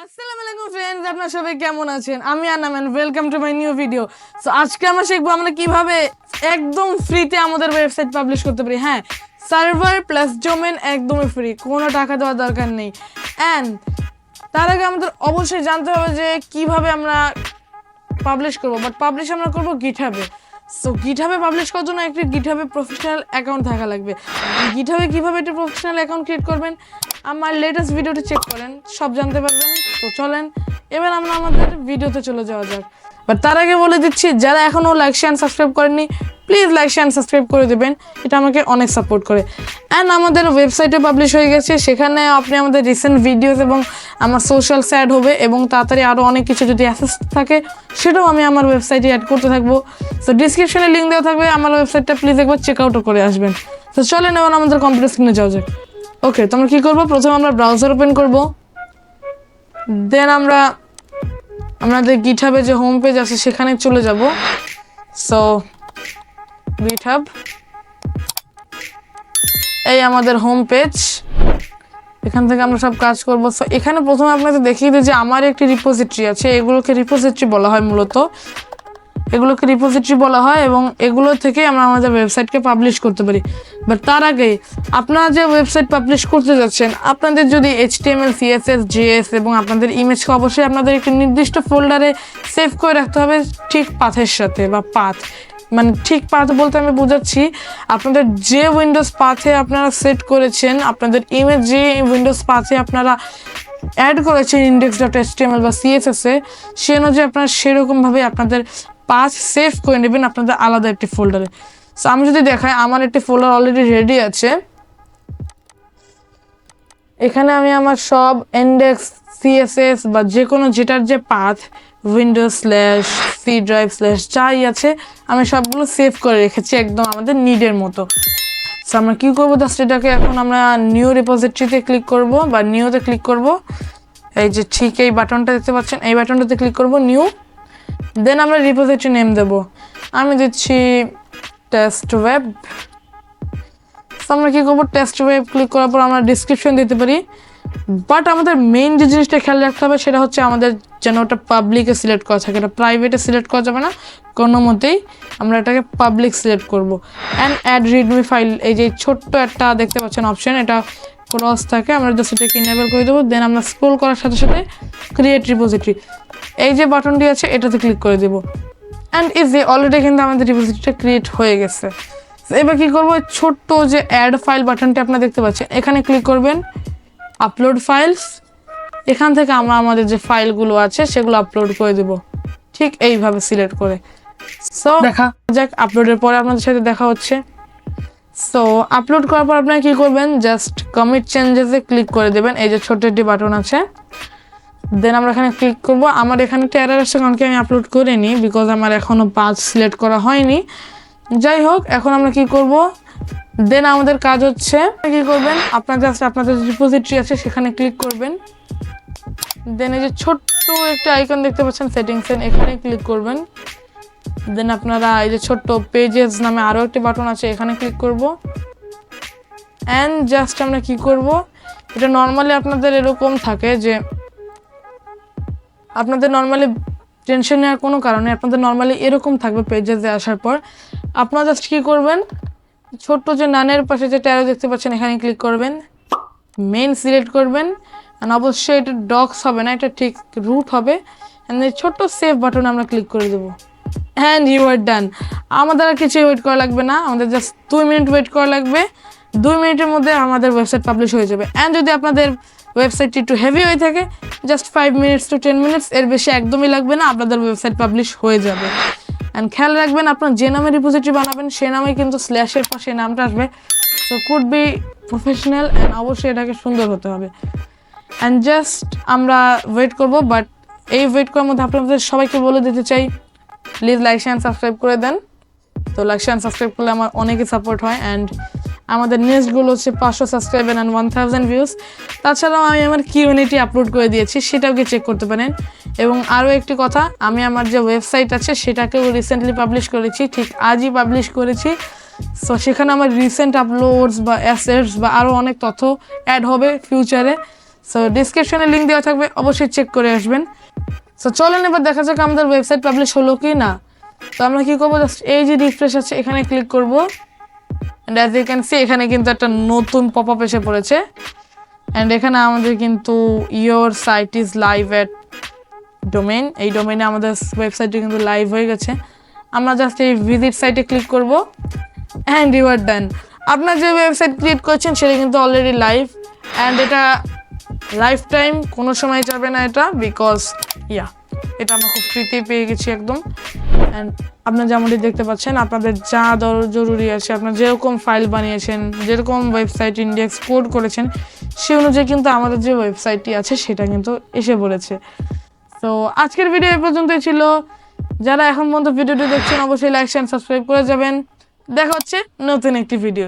আসসালামু আলাইকুম ফ্রেন্ডস, আপনারা সবাই কেমন আছেন? আমি Anam and welcome to my new video. So আজকে আমরা শিখবো আমরা কিভাবে একদম ফ্রিতে আমাদের ওয়েবসাইট পাবলিশ করতে পারি। হ্যাঁ, সার্ভার প্লাস ডোমেন একদমই ফ্রি, কোনো টাকা দেওয়ার দরকার নেই। অ্যান্ড তার আগে আমাদের অবশ্যই জানতে হবে যে কিভাবে আমরা পাবলিশ করবো। বাট পাবলিশ আমরা করবো গিটহাবে। সো গিটহাবে পাবলিশ করার জন্য একটি গিটহাবে প্রফেশনাল অ্যাকাউন্ট থাকা লাগবে। গিটহাবে কীভাবে একটি প্রফেশনাল অ্যাকাউন্ট ক্রিয়েট করবেন আমার লেটেস্ট ভিডিওটি চেক করেন, সব জানতে পারবেন। তো চলেন এবার আমরা আমাদের ভিডিওতে চলে যাওয়া যাক। বাট তার আগে বলে দিচ্ছি, যারা এখনও লাইক শেয়ার সাবস্ক্রাইব করেননি প্লিজ লাইক শেয়ার সাবস্ক্রাইব করে দেবেন, এটা আমাকে অনেক সাপোর্ট করে। অ্যান্ড আমাদের ওয়েবসাইটে পাবলিশ হয়ে গেছে, সেখানে আপনি আমাদের রিসেন্ট ভিডিওস এবং আমার সোশ্যাল অ্যাড হবে এবং তাড়াতাড়ি আরও অনেক কিছু যদি অ্যাসেস থাকে সেটাও আমি আমার ওয়েবসাইটে অ্যাড করতে থাকবো। সো ডিসক্রিপশনে লিঙ্ক দেওয়া থাকবে, আমার ওয়েবসাইটটা প্লিজ একবার চেক আউটও করে আসবেন। তো চলেন এবার আমাদের কম্পিউটার স্ক্রিনে যাওয়া যাক। ওকে, তো আমরা কী করবো, প্রথমে আমরা ব্রাউজার ওপেন করব, দেন আমরা আমাদের গিটহাবে যে হোম পেজ আছে সেখানে চলে যাব। সো গিটহাব, এই আমাদের হোম পেজ, এখান থেকে আমরা সব কাজ করব। সো এখানে প্রথমে আপনাদের দেখিয়ে দিই যে আমার একটি রিপোজিটরি আছে, এগুলোকে রিপোজিটরি বলা হয়, মূলত এগুলোকে রিপোজিটরি বলা হয় এবং এগুলো থেকে আমরা আমাদের ওয়েবসাইটকে পাবলিশ করতে পারি। বাট তার আগে আপনারা যে ওয়েবসাইট পাবলিশ করতে যাচ্ছেন, আপনাদের যদি HTML, CSS, JS এবং আপনাদের ইমেজকে অবশ্যই আপনাদের একটি নির্দিষ্ট ফোল্ডারে সেভ করে রাখতে হবে, ঠিক পাথের সাথে বা পাথ, মানে ঠিক পাথ বলতে আমি বোঝাচ্ছি আপনাদের যে উইন্ডোজ পাথে আপনারা সেট করেছেন, আপনাদের ইমেজ যে উইন্ডোজ পাথে আপনারা অ্যাড করেছেন index.html বা CSS-এ, সে অনুযায়ী আপনারা সেরকমভাবে আপনাদের পাথ সেভ করে নেবেন আপনাদের আলাদা একটি ফোল্ডারে। সো আমি যদি দেখাই, আমার একটি ফোল্ডার অলরেডি রেডি আছে, এখানে আমি আমার সব ইন্ডেক্স, CSS বা যে কোনো যেটার যে পাথ উইন্ডোজ/সি ড্রাইভ/ যাই আছে আমি সবগুলো সেভ করে রেখেছি একদম আমাদের নিডের মতো। সো আমরা কী করবো, জাস্ট এটাকে এখন আমরা নিউ রিপোজিটরিতে ক্লিক করব বা নিউতে ক্লিক করব। এই যে ঠিক এই বাটনটা দেখতে পাচ্ছেন, এই বাটনটাতে ক্লিক করব, নিউ। দেন আমরা রিপোজিটরি নেম দেব, আমি দিচ্ছি টেস্ট ওয়েব। আমরা কী করবো, টেস্ট ওয়েব ক্লিক করার পর আমরা ডিসক্রিপশন দিতে পারি। বাট আমাদের মেইন যে জিনিসটা খেয়াল রাখতে হবে সেটা হচ্ছে আমাদের যেন ওটা পাবলিকে সিলেক্ট করা থাকে, এটা প্রাইভেটে সিলেক্ট করা যাবে না কোনো মতেই, আমরা এটাকে পাবলিক সিলেক্ট করব। অ্যান্ড অ্যাড রিডমি ফাইল, এই যে ছোট্ট একটা দেখতে পাচ্ছেন অপশন, এটা ক্রস থাকে, আমরা জাস্ট এটাকে ইনেবল করে দেবো। দেন আমরা স্ক্রল করার সাথে সাথে ক্রিয়েট রিপোজিটরি, এই যে বাটনটি আছে এটাতে ক্লিক করে দেবো। অ্যান্ড ইজি, অলরেডি কিন্তু আমাদের রিপোজিটরিটা ক্রিয়েট হয়ে গেছে। এবার কী করবো, ছোট্ট যে অ্যাড ফাইল বাটনটি আপনারা দেখতে পাচ্ছেন, এখানে ক্লিক করবেন, আপলোড ফাইলস, এখান থেকে আমরা আমাদের যে ফাইলগুলো আছে সেগুলো আপলোড করে দেব, ঠিক এইভাবে সিলেক্ট করে। সো দেখা যাক আপলোডের পরে আপনাদের সাথে দেখা হচ্ছে। সো আপলোড করার পর আপনারা কী করবেন, জাস্ট কমিট চেঞ্জেসে ক্লিক করে দেবেন, এই যে ছোট্ট একটি বাটন আছে। দেন আমরা এখানে ক্লিক করব। আমার এখানে একটা এরর আসছে কারণ কি আমি আপলোড করিনি, বিকজ আমার এখনও পাথ সিলেক্ট করা হয়নি। যাই হোক, এখন আমরা কি করব, দেন আমাদের কাজ হচ্ছে কি করবেন, আপনাদের রিপোজিটরি আছে সেখানে ক্লিক করবেন। দেন এই যে ছোট্ট একটা আইকন দেখতে পাচ্ছেন সেটিংসের, এখানে ক্লিক করবেন। দেন আপনারা এই যে ছোট্ট পেজেস নামে আরও একটি বাটন আছে, এখানে ক্লিক করব। অ্যান্ড জাস্ট আমরা কি করব, এটা নর্মালি আপনাদের এরকম থাকে যে আপনাদের নর্মালি টেনশন নেওয়ার কোনো কারণে আপনাদের নর্মালি এরকম থাকবে পেজেসে আসার পর। আপনারা জাস্ট কী করবেন, ছোট্ট যে নানের পাশে যে ট্যারো দেখতে পাচ্ছেন এখানে ক্লিক করবেন, মেইন সিলেক্ট করবেন। অ্যান্ড অবশ্যই এটা ডক্স হবে না, এটা ঠিক রুট হবে। অ্যান্ড এই ছোট্ট সেভ বাটনে আমরা ক্লিক করে দেবো। অ্যান্ড ইউ আর ডান, আমাদের আর কিছুই ওয়েট করা লাগবে না, আমাদের জাস্ট 2 মিনিট ওয়েট করা লাগবে। 2 মিনিটের মধ্যে আমাদের ওয়েবসাইট পাবলিশ হয়ে যাবে। অ্যান্ড যদি আপনাদের ওয়েবসাইটটি একটু হেভি হয়ে থাকে, জাস্ট 5 মিনিটস টু 10 মিনিটস, এর বেশি একদমই লাগবে না, আপনাদের ওয়েবসাইট পাবলিশ হয়ে যাবে। অ্যান্ড খেয়াল রাখবেন, আপনার যে নামে রিপোজিটরি বানাবেন সে নামে কিন্তু স্ল্যাশের পাশে নামটা আসবে। So could be professional and অবশ্যই এটাকে সুন্দর হতে হবে। অ্যান্ড জাস্ট আমরা ওয়েট করব। বাট এই ওয়েট করার মধ্যে আপনাদের সবাইকে বলে দিতে চাই, প্লিজ লাইক শেয়ার সাবস্ক্রাইব করে দেন। তো লাইক শেয়ার সাবস্ক্রাইব করলে আমার অনেকই সাপোর্ট হয়। অ্যান্ড আমাদের নেক্সট গোল হচ্ছে 500 সাবস্ক্রাইবার অ্যান্ড 1000 ভিউজ। তাছাড়াও আমি আমার কিউনিটি আপলোড করে দিয়েছি, সেটাও গিয়ে চেক করতে পারেন। এবং আরও একটি কথা, আমি আমার যে ওয়েবসাইট আছে সেটাকেও রিসেন্টলি পাবলিশ করেছি, ঠিক আজই পাবলিশ করেছি। সো সেখানে আমার রিসেন্ট আপলোডস বা অ্যাসেটস বা আরও অনেক তথ্য অ্যাড হবে ফিউচারে। সো ডিসক্রিপশনে লিঙ্ক দেওয়া থাকবে, অবশ্যই চেক করে আসবেন। সো চলেন এবার দেখা যাক আমাদের ওয়েবসাইট পাবলিশ হলো কি না। তো আমরা কি করবো, জাস্ট এই যে রিফ্রেশ আছে এখানে ক্লিক করব, and as you can see এখানে কিন্তু একটা নতুন পপ আপ এসে পড়েছে। অ্যান্ড এখানে আমাদের কিন্তু your site is live at domain, এই ডোমেইনে আমাদের ওয়েবসাইটটি কিন্তু লাইভ হয়ে গেছে। আমরা জাস্ট এই ভিজিট সাইটে ক্লিক করব অ্যান্ড ইউ আর ডান। আপনার যে ওয়েবসাইট ক্রিয়েট করছেন সেটা কিন্তু অলরেডি লাইভ, অ্যান্ড এটা লাইফ টাইম কোনো সময় যাবে না এটা, বিকজ এটা আমরা খুব ফ্রিতে পেয়ে গেছি একদম। অ্যান্ড আপনারা যেমনটি দেখতে পাচ্ছেন আপনাদের যা জরুরি আছে, আপনার যেরকম ফাইল বানিয়েছেন, যেরকম ওয়েবসাইট ইন্ডেক্স কোড করেছেন সে অনুযায়ী কিন্তু আমাদের যে ওয়েবসাইটটি আছে সেটা কিন্তু এসে পড়েছে। তো আজকের ভিডিও এই পর্যন্তই ছিল। যারা এখন পর্যন্ত ভিডিওটি দেখছেন অবশ্যই লাইক শেয়ার সাবস্ক্রাইব করে যাবেন। দেখা হচ্ছে নতুন একটি ভিডিও।